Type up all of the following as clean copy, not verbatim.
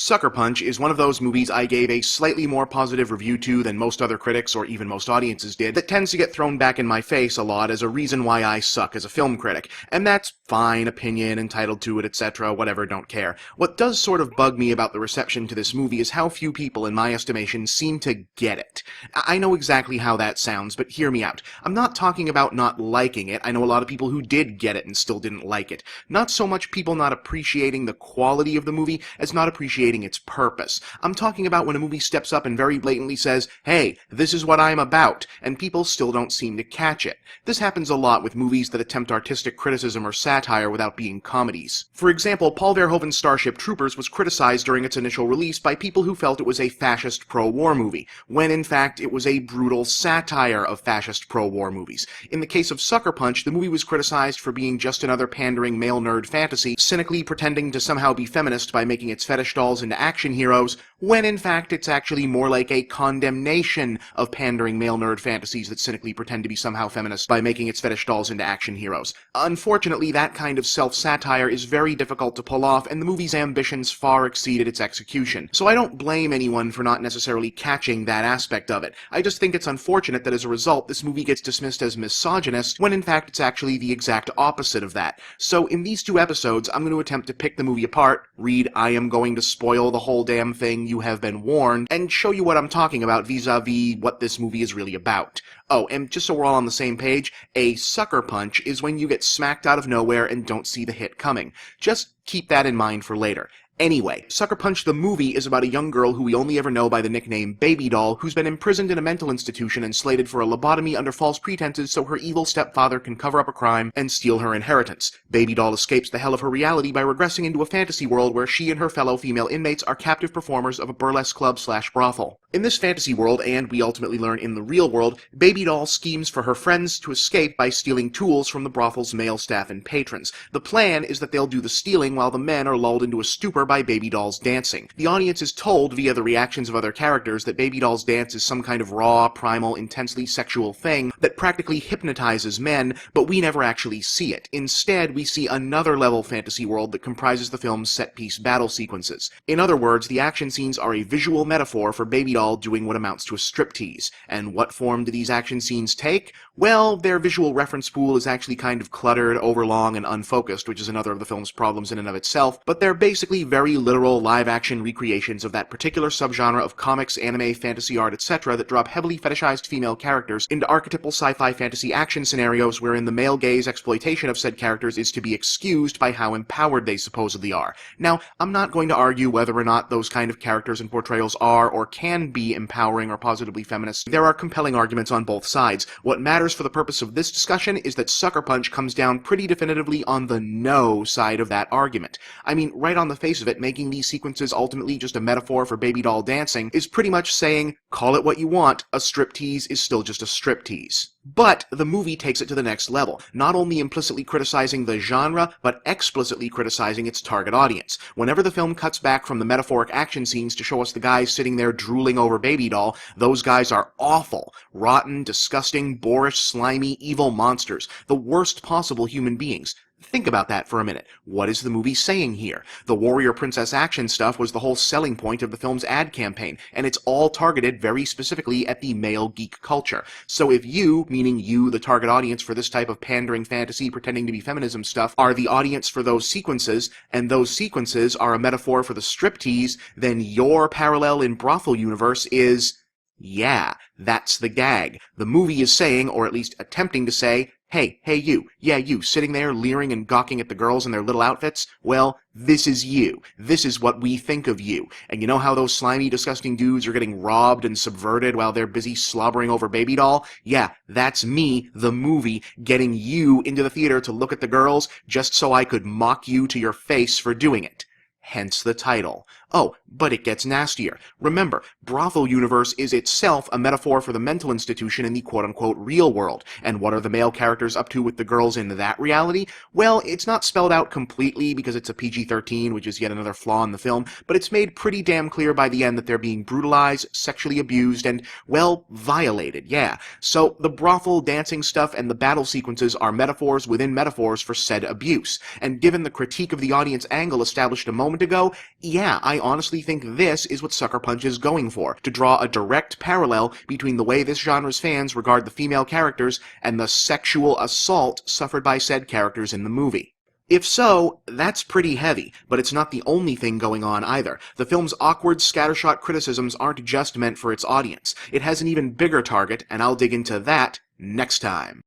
Sucker Punch is one of those movies I gave a slightly more positive review to than most other critics or even most audiences did that tends to get thrown back in my face a lot as a reason why I suck as a film critic. And that's fine, opinion, entitled to it, etc., whatever, don't care. What does sort of bug me about the reception to this movie is how few people, in my estimation, seem to get it. I know exactly how that sounds, but hear me out. I'm not talking about not liking it. I know a lot of people who did get it and still didn't like it. Not so much people not appreciating the quality of the movie as not appreciating its purpose. I'm talking about when a movie steps up and very blatantly says, hey, this is what I'm about, and people still don't seem to catch it. This happens a lot with movies that attempt artistic criticism or satire without being comedies. For example, Paul Verhoeven's Starship Troopers was criticized during its initial release by people who felt it was a fascist pro-war movie, when in fact it was a brutal satire of fascist pro-war movies. In the case of Sucker Punch, the movie was criticized for being just another pandering male nerd fantasy, cynically pretending to somehow be feminist by making its fetish dolls into action heroes, when in fact it's actually more like a condemnation of pandering male nerd fantasies that cynically pretend to be somehow feminist by making its fetish dolls into action heroes. Unfortunately, that kind of self-satire is very difficult to pull off, and the movie's ambitions far exceeded its execution. So I don't blame anyone for not necessarily catching that aspect of it. I just think it's unfortunate that as a result, this movie gets dismissed as misogynist, when in fact it's actually the exact opposite of that. So in these two episodes, I'm going to attempt to pick the movie apart, read I am going to spoil the whole damn thing, you have been warned, and show you what I'm talking about vis-a-vis what this movie is really about. Oh, and just so we're all on the same page, a sucker punch is when you get smacked out of nowhere and don't see the hit coming. Just keep that in mind for later. Anyway, Sucker Punch the movie is about a young girl who we only ever know by the nickname Baby Doll, who's been imprisoned in a mental institution and slated for a lobotomy under false pretenses so her evil stepfather can cover up a crime and steal her inheritance. Baby Doll escapes the hell of her reality by regressing into a fantasy world where she and her fellow female inmates are captive performers of a burlesque club/brothel. In this fantasy world, and we ultimately learn in the real world, Baby Doll schemes for her friends to escape by stealing tools from the brothel's male staff and patrons. The plan is that they'll do the stealing while the men are lulled into a stupor by Baby Doll's dancing. The audience is told via the reactions of other characters that Baby Doll's dance is some kind of raw, primal, intensely sexual thing that practically hypnotizes men, but we never actually see it. Instead, we see another level fantasy world that comprises the film's set-piece battle sequences. In other words, the action scenes are a visual metaphor for Baby Doll doing what amounts to a striptease. And what form do these action scenes take? Well, their visual reference pool is actually kind of cluttered, overlong, and unfocused, which is another of the film's problems in and of itself, but they're basically very literal live-action recreations of that particular subgenre of comics, anime, fantasy art, etc. that drop heavily fetishized female characters into archetypal sci-fi fantasy action scenarios wherein the male gaze exploitation of said characters is to be excused by how empowered they supposedly are. Now, I'm not going to argue whether or not those kind of characters and portrayals are or can be empowering or positively feminist. There are compelling arguments on both sides. What matters for the purpose of this discussion is that Sucker Punch comes down pretty definitively on the no side of that argument. I mean, right on the face of it, making these sequences ultimately just a metaphor for Baby Doll dancing is pretty much saying, call it what you want, a striptease is still just a striptease. But the movie takes it to the next level, not only implicitly criticizing the genre, but explicitly criticizing its target audience. Whenever the film cuts back from the metaphoric action scenes to show us the guys sitting there drooling over Baby Doll, those guys are awful, rotten, disgusting, boorish, slimy, evil monsters, the worst possible human beings. Think about that for a minute. What is the movie saying here? The warrior princess action stuff was the whole selling point of the film's ad campaign, and it's all targeted very specifically at the male geek culture. So if you, meaning you, the target audience for this type of pandering fantasy pretending to be feminism stuff, are the audience for those sequences, and those sequences are a metaphor for the striptease, then your parallel in brothel universe is, yeah, that's the gag. The movie is saying, or at least attempting to say, hey you, yeah you, sitting there leering and gawking at the girls in their little outfits? Well, this is you. This is what we think of you. And you know how those slimy, disgusting dudes are getting robbed and subverted while they're busy slobbering over Baby Doll? Yeah, that's me, the movie, getting you into the theater to look at the girls just so I could mock you to your face for doing it. Hence the title. Oh, but it gets nastier. Remember, brothel universe is itself a metaphor for the mental institution in the quote-unquote real world. And what are the male characters up to with the girls in that reality? Well, it's not spelled out completely because it's a PG-13, which is yet another flaw in the film, but it's made pretty damn clear by the end that they're being brutalized, sexually abused, and, well, violated, yeah. So the brothel dancing stuff and the battle sequences are metaphors within metaphors for said abuse. And given the critique of the audience angle established a moment moment ago, yeah, I honestly think this is what Sucker Punch is going for, to draw a direct parallel between the way this genre's fans regard the female characters and the sexual assault suffered by said characters in the movie. If so, that's pretty heavy, but it's not the only thing going on either. The film's awkward, scattershot criticisms aren't just meant for its audience. It has an even bigger target, and I'll dig into that next time.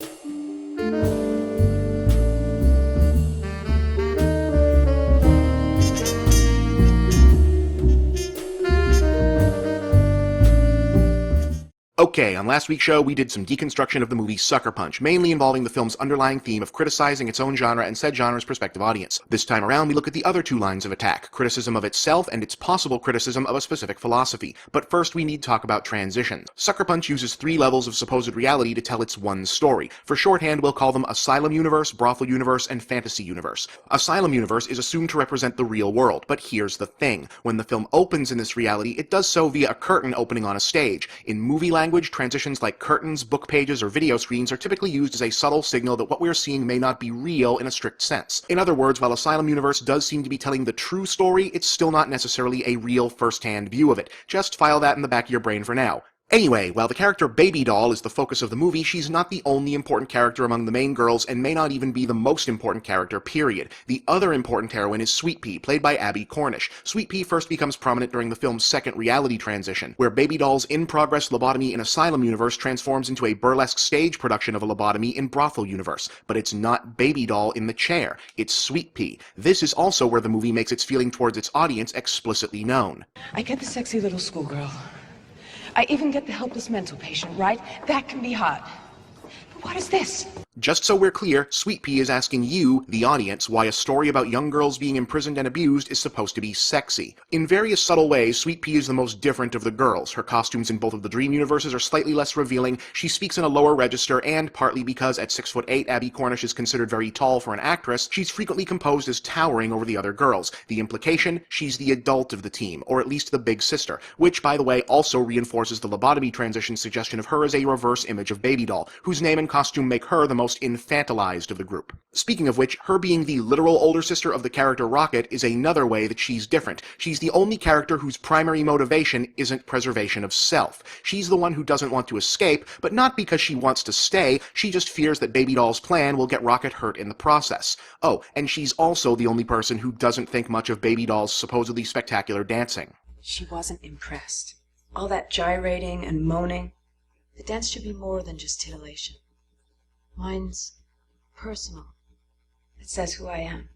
Okay, on last week's show, we did some deconstruction of the movie Sucker Punch, mainly involving the film's underlying theme of criticizing its own genre and said genre's prospective audience. This time around, we look at the other two lines of attack, criticism of itself and its possible criticism of a specific philosophy. But first, we need to talk about transitions. Sucker Punch uses 3 levels of supposed reality to tell its one story. For shorthand, we'll call them Asylum Universe, Brothel Universe, and Fantasy Universe. Asylum Universe is assumed to represent the real world, but here's the thing. When the film opens in this reality, it does so via a curtain opening on a stage. In movie language, transitions like curtains, book pages, or video screens are typically used as a subtle signal that what we're seeing may not be real in a strict sense. In other words, while Asylum Universe does seem to be telling the true story, it's still not necessarily a real first-hand view of it. Just file that in the back of your brain for now. Anyway, while the character Baby Doll is the focus of the movie, she's not the only important character among the main girls and may not even be the most important character, period. The other important heroine is Sweet Pea, played by Abby Cornish. Sweet Pea first becomes prominent during the film's second reality transition, where Baby Doll's in-progress lobotomy in Asylum Universe transforms into a burlesque stage production of a lobotomy in Brothel Universe. But it's not Baby Doll in the chair, it's Sweet Pea. This is also where the movie makes its feeling towards its audience explicitly known. I get the sexy little schoolgirl. I even get the helpless mental patient, right? That can be hot. But what is this? Just so we're clear, Sweet Pea is asking you, the audience, why a story about young girls being imprisoned and abused is supposed to be sexy. In various subtle ways, Sweet Pea is the most different of the girls. Her costumes in both of the dream universes are slightly less revealing, she speaks in a lower register, and partly because at 6'8", Abby Cornish is considered very tall for an actress, she's frequently composed as towering over the other girls. The implication? She's the adult of the team, or at least the big sister, which, by the way, also reinforces the lobotomy transition suggestion of her as a reverse image of Baby Doll, whose name and costume make her the most infantilized of the group. Speaking of which, her being the literal older sister of the character Rocket is another way that she's different. She's the only character whose primary motivation isn't preservation of self. She's the one who doesn't want to escape, but not because she wants to stay, she just fears that Baby Doll's plan will get Rocket hurt in the process. Oh, and she's also the only person who doesn't think much of Baby Doll's supposedly spectacular dancing. She wasn't impressed. All that gyrating and moaning. The dance should be more than just titillation. Mine's personal. It says who I am.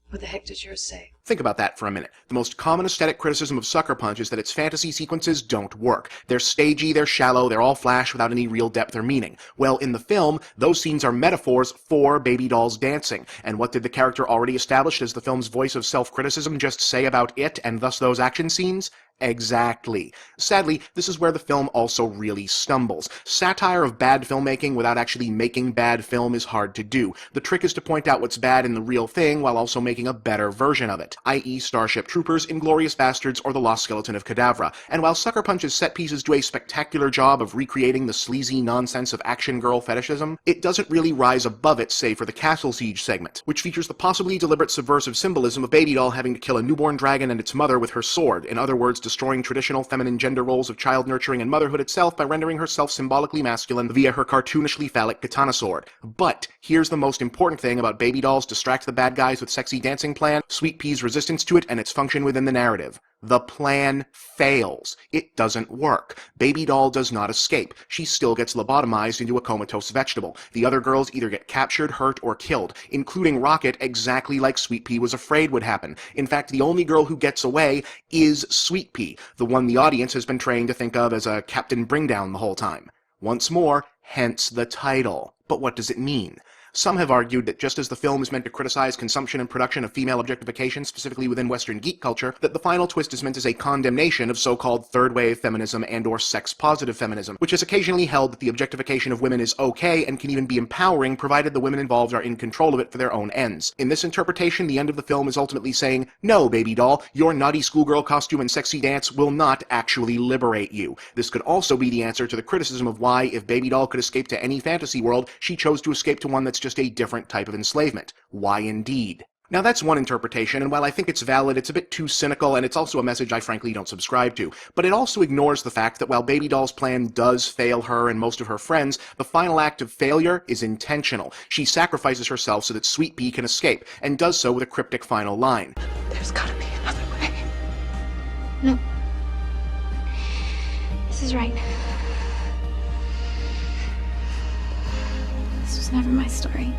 What the heck does yours say? Think about that for a minute. The most common aesthetic criticism of Sucker Punch is that its fantasy sequences don't work. They're stagey, they're shallow, they're all flash without any real depth or meaning. Well, in the film, those scenes are metaphors for Baby Doll's dancing. And what did the character already established as the film's voice of self-criticism just say about it, and thus those action scenes? Exactly. Sadly, this is where the film also really stumbles. Satire of bad filmmaking without actually making bad film is hard to do. The trick is to point out what's bad in the real thing while also making a better version of it, i.e. Starship Troopers, Inglourious Bastards, or The Lost Skeleton of Cadavra. And while Sucker Punch's set pieces do a spectacular job of recreating the sleazy nonsense of action girl fetishism, it doesn't really rise above it save for the Castle Siege segment, which features the possibly deliberate subversive symbolism of Baby Doll having to kill a newborn dragon and its mother with her sword, in other words, destroying traditional feminine gender roles of child nurturing and motherhood itself by rendering herself symbolically masculine via her cartoonishly phallic katana sword. But here's the most important thing about Baby Doll's distract the bad guys with sexy dancing plan, Sweet Pea's resistance to it, and its function within the narrative. The plan fails. It doesn't work. Baby Doll does not escape. She still gets lobotomized into a comatose vegetable. The other girls either get captured, hurt, or killed, including Rocket, exactly like Sweet Pea was afraid would happen. In fact, the only girl who gets away is Sweet Pea, the one the audience has been trained to think of as a Captain Bringdown the whole time. Once more, hence the title. But what does it mean? Some have argued that just as the film is meant to criticize consumption and production of female objectification, specifically within Western geek culture, that the final twist is meant as a condemnation of so-called third-wave feminism and/or sex-positive feminism, which has occasionally held that the objectification of women is okay and can even be empowering provided the women involved are in control of it for their own ends. In this interpretation, the end of the film is ultimately saying, no, Baby Doll, your naughty schoolgirl costume and sexy dance will not actually liberate you. This could also be the answer to the criticism of why, if Baby Doll could escape to any fantasy world, she chose to escape to one that's just a different type of enslavement. Why indeed? Now that's one interpretation, and while I think it's valid, it's a bit too cynical, and it's also a message I frankly don't subscribe to. But it also ignores the fact that while Baby Doll's plan does fail her and most of her friends, the final act of failure is intentional. She sacrifices herself so that Sweet Pea can escape, and does so with a cryptic final line. There's gotta be another way. No. This is right. This was never my story.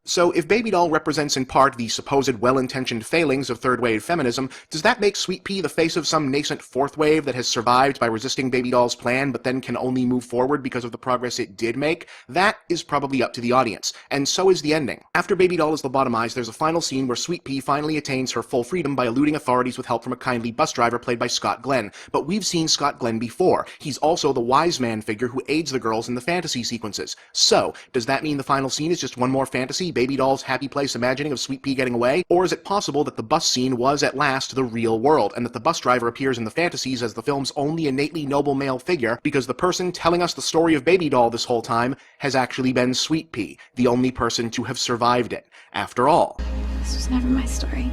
So, if Baby Doll represents in part the supposed well-intentioned failings of third-wave feminism, does that make Sweet Pea the face of some nascent fourth wave that has survived by resisting Baby Doll's plan but then can only move forward because of the progress it did make? That is probably up to the audience, and so is the ending. After Baby Doll is lobotomized, there's a final scene where Sweet Pea finally attains her full freedom by eluding authorities with help from a kindly bus driver played by Scott Glenn. But we've seen Scott Glenn before. He's also the wise man figure who aids the girls in the fantasy sequences. So, does that mean the final scene is just one more fantasy, Baby Doll's happy place imagining of Sweet Pea getting away? Or is it possible that the bus scene was at last the real world, and that the bus driver appears in the fantasies as the film's only innately noble male figure, because the person telling us the story of Baby Doll this whole time has actually been Sweet Pea, the only person to have survived it, after all? This was never my story.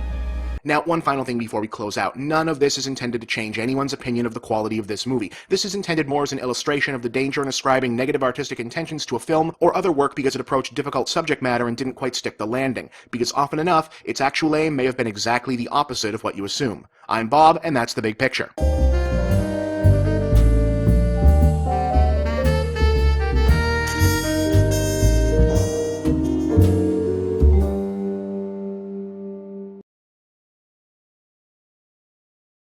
Now, one final thing before we close out. None of this is intended to change anyone's opinion of the quality of this movie. This is intended more as an illustration of the danger in ascribing negative artistic intentions to a film or other work because it approached difficult subject matter and didn't quite stick the landing. Because often enough, its actual aim may have been exactly the opposite of what you assume. I'm Bob, and that's The Big Picture.